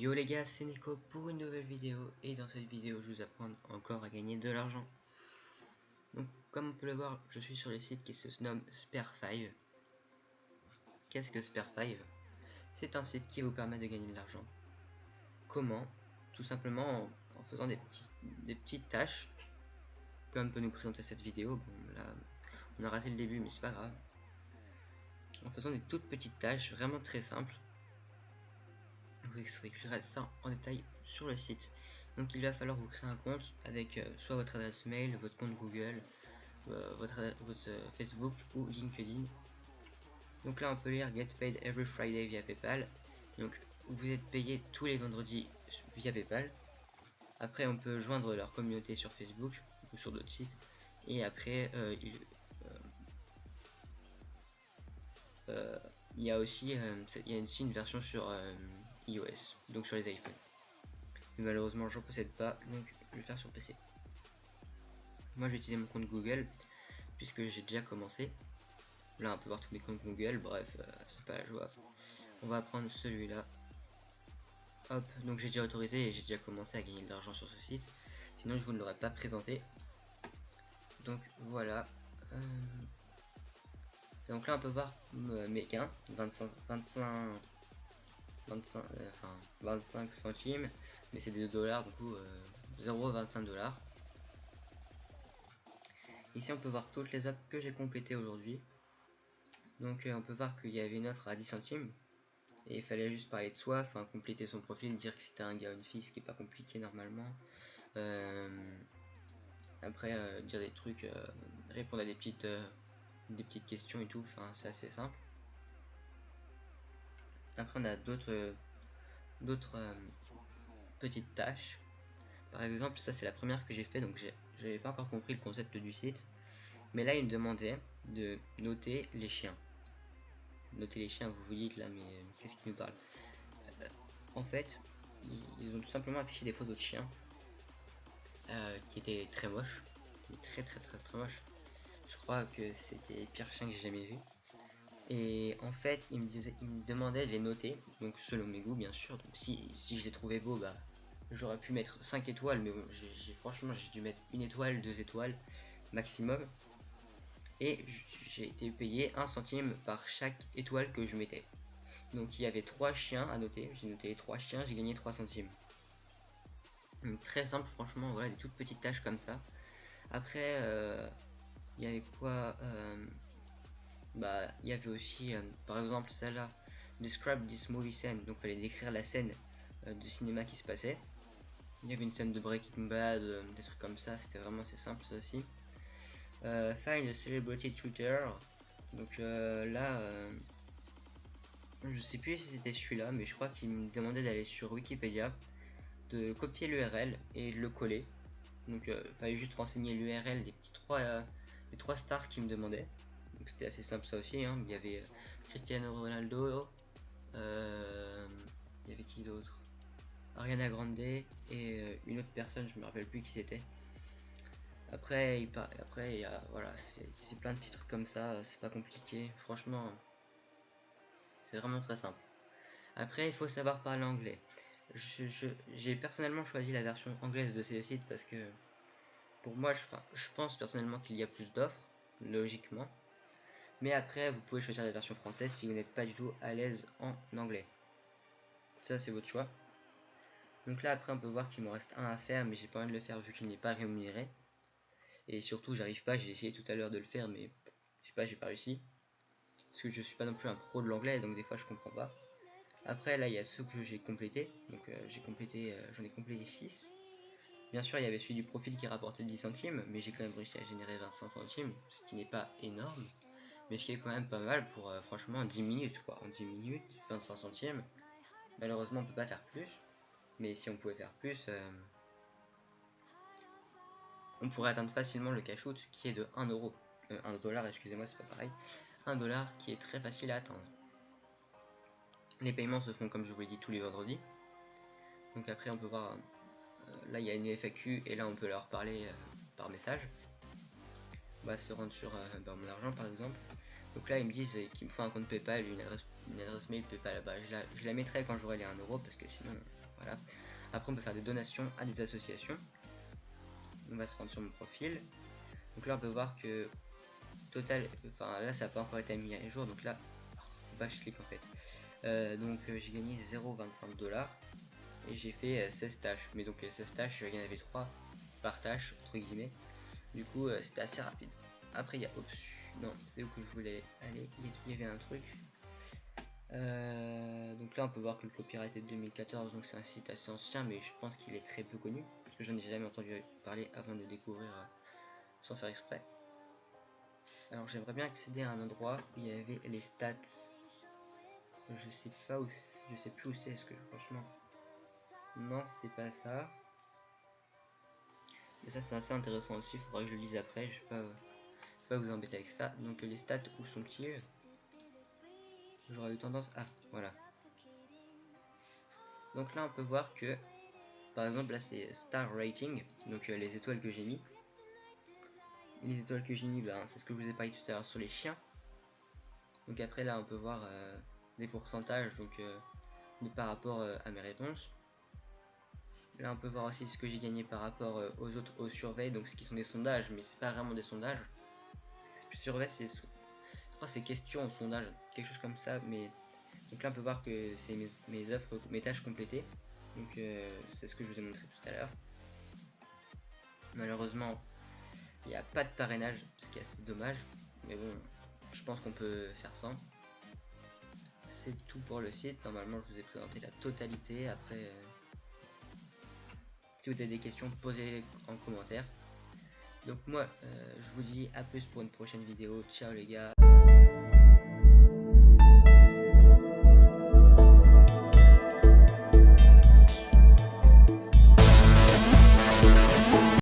Yo les gars, c'est Nico pour une nouvelle vidéo, et dans cette vidéo je vais vous apprendre encore à gagner de l'argent. Donc comme on peut le voir, je suis sur le site qui se nomme Spare5. Qu'est-ce que Spare5? C'est un site qui vous permet de gagner de l'argent. Comment? Tout simplement en faisant des petites tâches, comme peut nous présenter cette vidéo. Bon là, on a raté le début mais c'est pas grave. En faisant des toutes petites tâches vraiment très simples. Vous expliquerai ça en détail sur le site. Donc il va falloir vous créer un compte avec soit votre adresse mail, votre compte Google, votre Facebook ou LinkedIn. Donc là on peut lire Get paid every Friday via PayPal. Donc vous êtes payé tous les vendredis via PayPal. Après on peut joindre leur communauté sur Facebook ou sur d'autres sites. Et après il y a aussi une version sur iOS, donc sur les iPhones. Mais malheureusement j'en possède pas, donc je vais le faire sur PC. Moi je vais utiliser mon compte Google puisque j'ai déjà commencé. Là on peut voir tous mes comptes Google, bref c'est pas la joie. On va prendre celui-là. Hop, donc j'ai déjà autorisé et j'ai déjà commencé à gagner de l'argent sur ce site. Sinon je vous ne l'aurais pas présenté. Donc voilà. Donc là on peut voir mes gains, 25 centimes, mais c'est des dollars, du coup 0,25 $. Ici on peut voir toutes les offres que j'ai complétées aujourd'hui. Donc on peut voir qu'il y avait une offre à 10 centimes et il fallait juste parler de soi, enfin compléter son profil, dire que c'était un gars ou une fille, ce qui est pas compliqué normalement. Après dire des trucs, répondre à des petites questions et tout, enfin c'est assez simple. Après on a d'autres petites tâches. Par exemple, ça c'est la première que j'ai fait, donc j'avais pas encore compris le concept du site. Mais là il me demandait de noter les chiens. Noter les chiens, vous voyez là, mais qu'est-ce qu'il nous parle? En fait, ils ont tout simplement affiché des photos de chiens qui étaient très moches. Très moches. Je crois que c'était les pires chiens que j'ai jamais vus. Et en fait, il me demandait de les noter, donc selon mes goûts bien sûr. Donc si je les trouvais beaux, bah j'aurais pu mettre 5 étoiles, mais bon, franchement j'ai dû mettre 1 étoile, 2 étoiles maximum. Et j'ai été payé 1 centime par chaque étoile que je mettais. Donc il y avait 3 chiens à noter, j'ai noté les 3 chiens, j'ai gagné 3 centimes. Donc très simple franchement, voilà, des toutes petites tâches comme ça. Après il y avait quoi, bah il y avait aussi par exemple celle-là, Describe this movie scene, donc il fallait décrire la scène de cinéma qui se passait. Il y avait une scène de Breaking Bad, des trucs comme ça, c'était vraiment assez simple ça aussi. Find a celebrity Twitter, donc là je sais plus si c'était celui-là, mais je crois qu'il me demandait d'aller sur Wikipédia, de copier l'URL et de le coller. Donc fallait juste renseigner l'URL des les trois stars qui me demandaient. Donc c'était assez simple ça aussi, hein. Il y avait Cristiano Ronaldo, il y avait qui d'autre, Ariana Grande et une autre personne, je me rappelle plus qui c'était. Après il y a, voilà, c'est plein de petits trucs comme ça, c'est pas compliqué, franchement c'est vraiment très simple. Après il faut savoir parler anglais. J'ai personnellement choisi la version anglaise de ce site parce que pour moi je pense personnellement qu'il y a plus d'offres, logiquement. Mais après vous pouvez choisir la version française si vous n'êtes pas du tout à l'aise en anglais. Ça c'est votre choix. Donc là après on peut voir qu'il me reste un à faire, mais j'ai pas envie de le faire vu qu'il n'est pas rémunéré. Et surtout j'arrive pas, j'ai essayé tout à l'heure de le faire mais je sais pas, j'ai pas réussi. Parce que je suis pas non plus un pro de l'anglais, donc des fois je comprends pas. Après là il y a ceux que j'ai complété, donc j'en ai complété 6. Bien sûr il y avait celui du profil qui rapportait 10 centimes, mais j'ai quand même réussi à générer 25 centimes, ce qui n'est pas énorme, mais ce qui est quand même pas mal pour franchement 10 minutes quoi. En 10 minutes, 25 centimes, malheureusement on peut pas faire plus, mais si on pouvait faire plus, on pourrait atteindre facilement le cash out qui est de 1 euro. 1 dollar, excusez-moi, c'est pas pareil. 1 dollar qui est très facile à atteindre. Les paiements se font comme je vous l'ai dit tous les vendredis. Donc après on peut voir, là il y a une FAQ et là on peut leur parler par message. On va se rendre sur mon argent par exemple. Donc là ils me disent qu'il me faut un compte PayPal, une adresse mail PayPal. Bah, je la mettrai quand j'aurai les 1 euro parce que sinon Voilà. Après on peut faire des donations à des associations. On va se rendre sur mon profil. Donc là on peut voir que total, enfin là ça n'a pas encore été mis à jour, donc là faut pas que je clique en fait. Donc j'ai gagné 0,25 $ et j'ai fait 16 tâches. Mais donc 16 tâches, il y en avait 3 par tâche entre guillemets. Du coup c'était assez rapide. Après il y a non, c'est où que je voulais aller, il y avait un truc. Donc là on peut voir que le copyright est de 2014, donc c'est un site assez ancien, mais je pense qu'il est très peu connu parce que j'en ai jamais entendu parler avant de le découvrir sans faire exprès. Alors j'aimerais bien accéder à un endroit où il y avait les stats. Je sais pas où, je sais plus où c'est, parce que franchement, non c'est pas ça. Mais ça c'est assez intéressant aussi, il faudra que je le lise après, je vais pas vous embêter avec ça. Donc les stats, où sont-ils? J'aurais eu tendance à... Voilà. Donc là on peut voir que, par exemple là c'est Star Rating, donc les étoiles que j'ai mis. Les étoiles que j'ai mis, ben, c'est ce que je vous ai parlé tout à l'heure sur les chiens. Donc après là on peut voir des pourcentages, donc par rapport à mes réponses. Là on peut voir aussi ce que j'ai gagné par rapport aux surveilles, donc ce qui sont des sondages, mais c'est pas vraiment des sondages. Surveille, c'est, je crois c'est questions ou sondages, quelque chose comme ça. Mais donc là on peut voir que c'est mes offres, mes tâches complétées. Donc c'est ce que je vous ai montré tout à l'heure. Malheureusement il n'y a pas de parrainage, ce qui est assez dommage, mais bon, je pense qu'on peut faire sans. C'est tout pour le site. Normalement je vous ai présenté la totalité. Après si vous avez des questions, posez-les en commentaire. Donc moi je vous dis à plus pour une prochaine vidéo. Ciao les gars.